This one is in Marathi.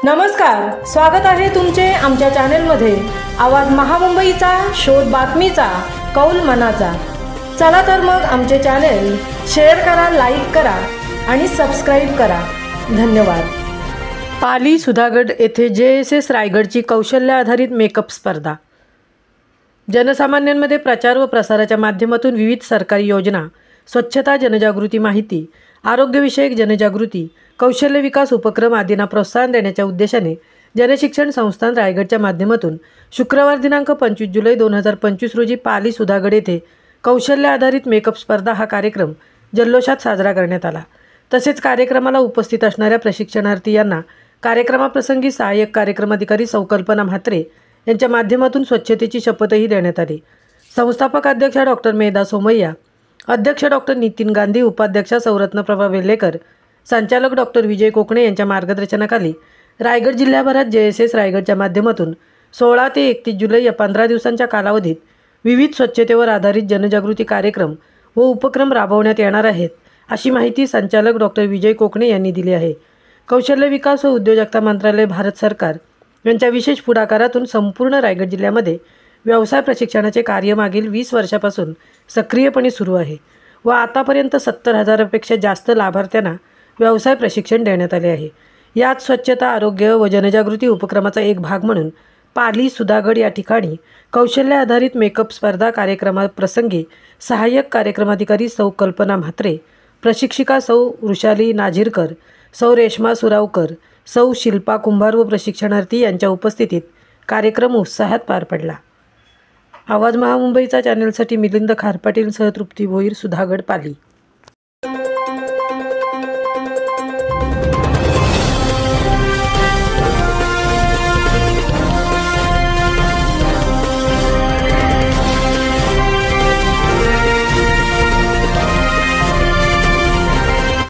नमस्कार, स्वागत आहे तुमचे आमच्या चॅनलमध्ये। आवाज महामुंबईचा, शोध बातमीचा, कौल मनाचा। चला तर मग आमचे चॅनल शेअर करा, लाईक करा आणि सबस्क्राइब करा। धन्यवाद। पाली सुधागड येथे JSS रायगडची कौशल्य आधारित मेकअप स्पर्धा। जनसामान्यांमध्ये प्रचार व प्रसाराच्या माध्यमातून विविध सरकारी योजना, स्वच्छता, जनजागृती माहिती, आरोग्यविषयक जनजागृती, कौशल्य विकास उपक्रम आदींना प्रोत्साहन देण्याच्या उद्देशाने जनशिक्षण संस्थान रायगडच्या माध्यमातून शुक्रवार दिनांक 25 जुलै 2025 रोजी पाली सुधागड येथे कौशल्य आधारित मेकअप स्पर्धा हा कार्यक्रम जल्लोषात साजरा करण्यात आला। तसेच कार्यक्रमाला उपस्थित असणाऱ्या प्रशिक्षणार्थी यांना कार्यक्रमाप्रसंगी सहाय्यक कार्यक्रमाधिकारी सौ कल्पना म्हात्रे यांच्या माध्यमातून स्वच्छतेची शपथही देण्यात आली। संस्थापक अध्यक्षा डॉक्टर मेधा सोमय्या, अध्यक्ष डॉक्टर नितीन गांधी, उपाध्यक्षा सौरत्नप्रभा वेल्लेकर, संचालक डॉक्टर विजय कोकणे यांच्या मार्गदर्शनाखाली रायगड जिल्ह्याभरात JSS रायगडच्या माध्यमातून 16 ते 31 जुलै या 15 दिवसांच्या कालावधीत विविध स्वच्छतेवर आधारित जनजागृती कार्यक्रम व उपक्रम राबवण्यात येणार आहेत, अशी माहिती संचालक डॉक्टर विजय कोकणे यांनी दिली आहे। कौशल्य विकास व उद्योजकता मंत्रालय, भारत सरकार यांच्या विशेष पुढाकारातून संपूर्ण रायगड जिल्ह्यामध्ये व्यवसाय प्रशिक्षणाचे कार्य मागील 20 वर्षापासून सक्रियपणे सुरू आहे व आतापर्यंत 70,000पेक्षा जास्त लाभार्थ्यांना व्यवसाय प्रशिक्षण देण्यात आले आहे। यात स्वच्छता, आरोग्य व जनजागृती उपक्रमाचा एक भाग म्हणून पाली सुधागड या ठिकाणी कौशल्य आधारित मेकअप स्पर्धा कार्यक्रमाप्रसंगी सहाय्यक कार्यक्रमाधिकारी सौ कल्पना म्हात्रे, प्रशिक्षिका सौ वृषाली नाझिरकर, सौ रेश्मा सुरावकर, सौ शिल्पा कुंभार व प्रशिक्षणार्थी यांच्या उपस्थितीत कार्यक्रम उत्साहात पार पडला। आवाज महामुंबईचा चॅनलसाठी मिलिंद खारपाटीलसह तृप्ती भोईर, सुधागड, पाली।